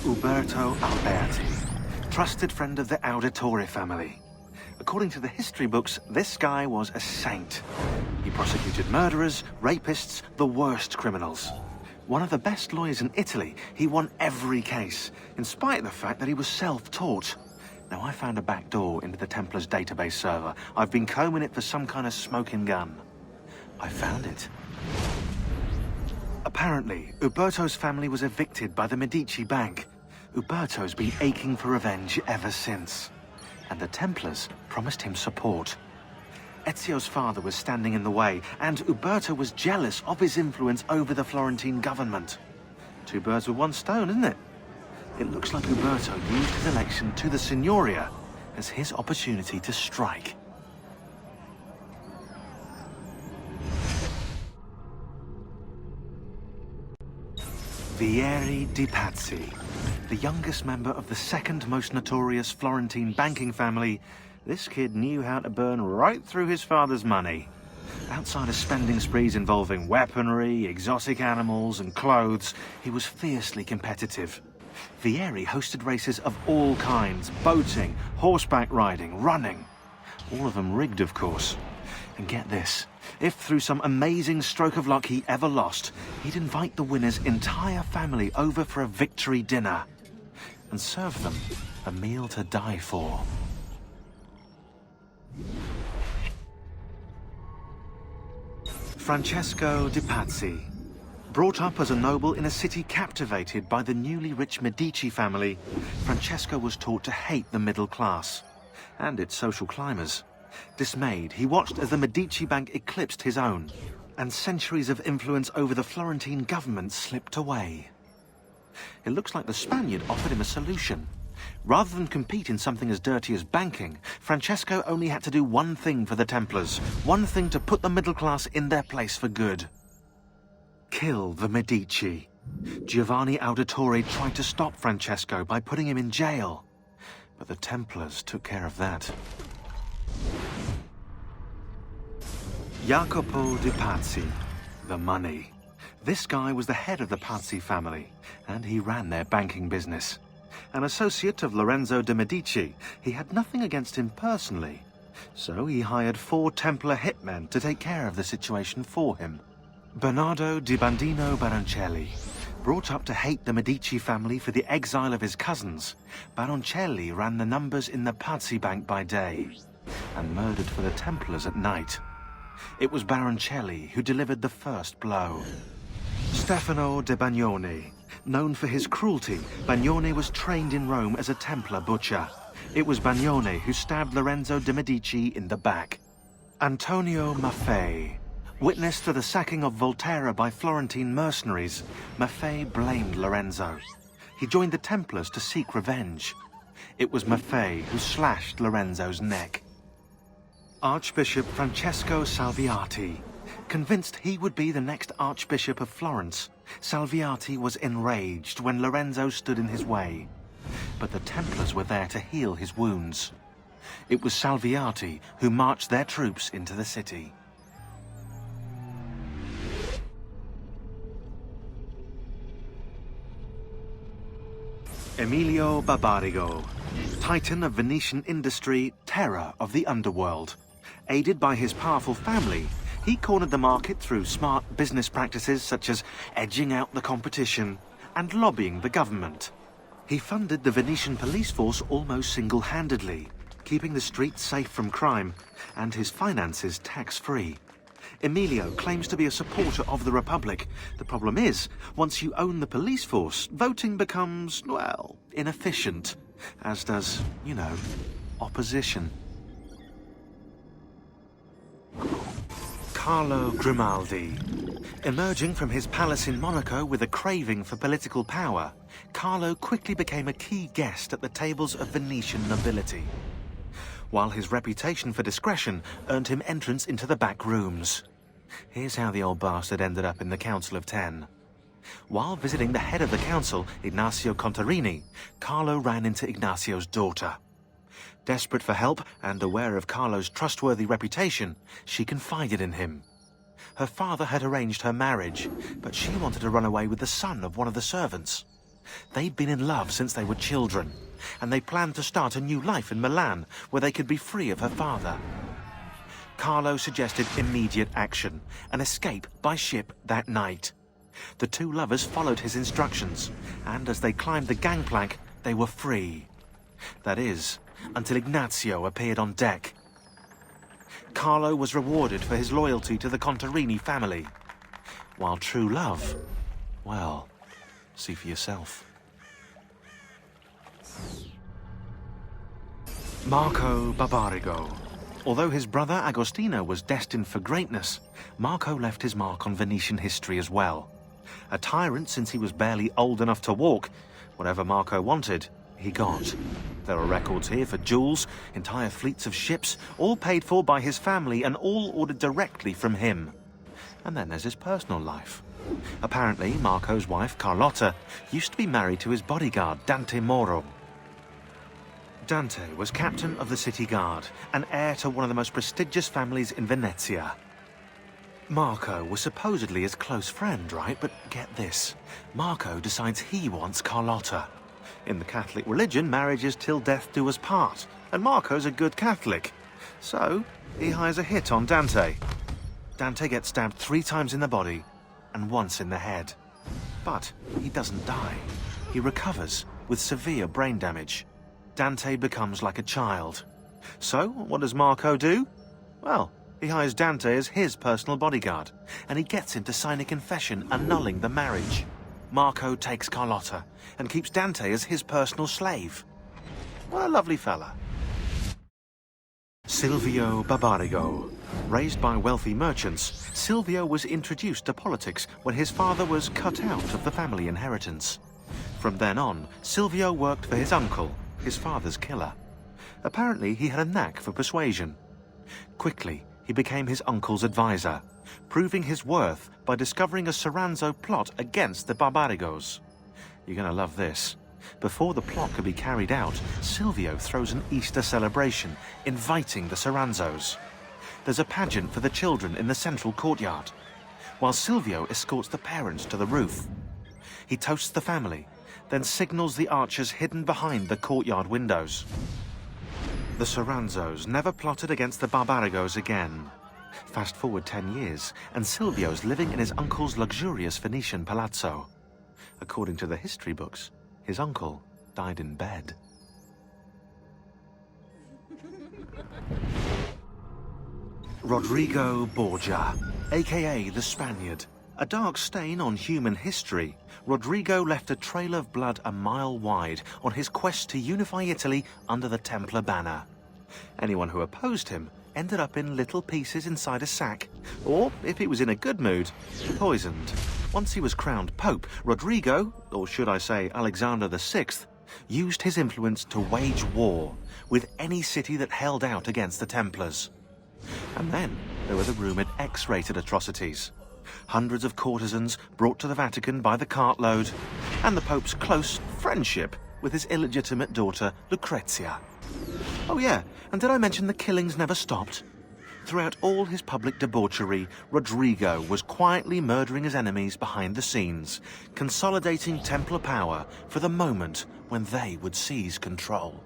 Uberto Alberti, trusted friend of the Auditore family. According to the history books, this guy was a saint. He prosecuted murderers, rapists, the worst criminals. One of the best lawyers in Italy, he won every case, in spite of the fact that he was self-taught. Now, I found a back door into the Templars' database server. I've been combing it for some kind of smoking gun. I found it. Apparently, Uberto's family was evicted by the Medici Bank. Uberto's been aching for revenge ever since. And the Templars promised him support. Etzio's father was standing in the way, and Uberto was jealous of his influence over the Florentine government. Two birds with one stone, isn't it? It looks like Uberto used his election to the Signoria as his opportunity to strike. Vieri di Pazzi, the youngest member of the second most notorious Florentine banking family, this kid knew how to burn right through his father's money. Outside of spending sprees involving weaponry, exotic animals, and clothes, he was fiercely competitive. Vieri hosted races of all kinds: boating, horseback riding, running. All of them rigged, of course. And get this, if through some amazing stroke of luck he ever lost, he'd invite the winner's entire family over for a victory dinner and serve them a meal to die for. Francesco di Pazzi. Brought up as a noble in a city captivated by the newly rich Medici family, Francesco was taught to hate the middle class and its social climbers. Dismayed, he watched as the Medici Bank eclipsed his own, and centuries of influence over the Florentine government slipped away. It looks like the Spaniard offered him a solution. Rather than compete in something as dirty as banking, Francesco only had to do one thing for the Templars, one thing to put the middle class in their place for good. Kill the Medici. Giovanni Auditore tried to stop Francesco by putting him in jail, but the Templars took care of that. Jacopo di Pazzi, the money. This guy was the head of the Pazzi family, and he ran their banking business. An associate of Lorenzo de' Medici, he had nothing against him personally, so he hired 4 Templar hitmen to take care of the situation for him. Bernardo di Bandino Baroncelli. Brought up to hate the Medici family for the exile of his cousins, Baroncelli ran the numbers in the Pazzi Bank by day and murdered for the Templars at night. It was Baroncelli who delivered the first blow. Stefano de Bagnone. Known for his cruelty, Bagnone was trained in Rome as a Templar butcher. It was Bagnone who stabbed Lorenzo de' Medici in the back. Antonio Maffei. Witness to the sacking of Volterra by Florentine mercenaries, Maffei blamed Lorenzo. He joined the Templars to seek revenge. It was Maffei who slashed Lorenzo's neck. Archbishop Francesco Salviati. Convinced he would be the next Archbishop of Florence, Salviati was enraged when Lorenzo stood in his way. But the Templars were there to heal his wounds. It was Salviati who marched their troops into the city. Emilio Barbarigo, titan of Venetian industry, terror of the underworld. Aided by his powerful family, he cornered the market through smart business practices such as edging out the competition and lobbying the government. He funded the Venetian police force almost single-handedly, keeping the streets safe from crime and his finances tax-free. Emilio claims to be a supporter of the Republic. The problem is, once you own the police force, voting becomes, well, inefficient, as does, you know, opposition. Carlo Grimaldi. Emerging from his palace in Monaco with a craving for political power, Carlo quickly became a key guest at the tables of Venetian nobility, while his reputation for discretion earned him entrance into the back rooms. Here's how the old bastard ended up in the Council of Ten. While visiting the head of the council, Ignazio Contarini, Carlo ran into Ignazio's daughter. Desperate for help and aware of Carlo's trustworthy reputation, she confided in him. Her father had arranged her marriage, but she wanted to run away with the son of one of the servants. They'd been in love since they were children, and they planned to start a new life in Milan where they could be free of her father. Carlo suggested immediate action, an escape by ship that night. The two lovers followed his instructions, and as they climbed the gangplank, they were free. That is, until Ignazio appeared on deck. Carlo was rewarded for his loyalty to the Contarini family, while true love, well, see for yourself. Marco Barbarigo. Although his brother Agostino was destined for greatness, Marco left his mark on Venetian history as well. A tyrant since he was barely old enough to walk, whatever Marco wanted, he got. There are records here for jewels, entire fleets of ships, all paid for by his family and all ordered directly from him. And then there's his personal life. Apparently, Marco's wife, Carlotta, used to be married to his bodyguard, Dante Moro. Dante was captain of the city guard and heir to one of the most prestigious families in Venezia. Marco was supposedly his close friend, right? But get this, Marco decides he wants Carlotta. In the Catholic religion, marriage is till death do us part, and Marco's a good Catholic. So, he hires a hit on Dante. Dante gets stabbed 3 times in the body and once in the head. But he doesn't die. He recovers with severe brain damage. Dante becomes like a child. So, what does Marco do? Well, he hires Dante as his personal bodyguard, and he gets him to sign a confession annulling the marriage. Marco takes Carlotta and keeps Dante as his personal slave. What a lovely fella. Silvio Barbarigo. Raised by wealthy merchants, Silvio was introduced to politics when his father was cut out of the family inheritance. From then on, Silvio worked for his uncle, his father's killer. Apparently, he had a knack for persuasion. Quickly, he became his uncle's advisor, proving his worth by discovering a Soranzo plot against the Barbarigos. You're gonna love this. Before the plot could be carried out, Silvio throws an Easter celebration, inviting the Soranzos. There's a pageant for the children in the central courtyard, while Silvio escorts the parents to the roof. He toasts the family, then signals the archers hidden behind the courtyard windows. The Soranzos never plotted against the Barbarigos again. Fast forward 10 years, and Silvio's living in his uncle's luxurious Venetian palazzo. According to the history books, his uncle died in bed. Rodrigo Borgia, aka the Spaniard. A dark stain on human history, Rodrigo left a trail of blood a mile wide on his quest to unify Italy under the Templar banner. Anyone who opposed him ended up in little pieces inside a sack, or, if he was in a good mood, poisoned. Once he was crowned Pope, Rodrigo, or should I say Alexander VI, used his influence to wage war with any city that held out against the Templars. And then there were the rumoured X-rated atrocities. Hundreds of courtesans brought to the Vatican by the cartload, and the Pope's close friendship with his illegitimate daughter, Lucrezia. Oh yeah, and did I mention the killings never stopped? Throughout all his public debauchery, Rodrigo was quietly murdering his enemies behind the scenes, consolidating Templar power for the moment when they would seize control.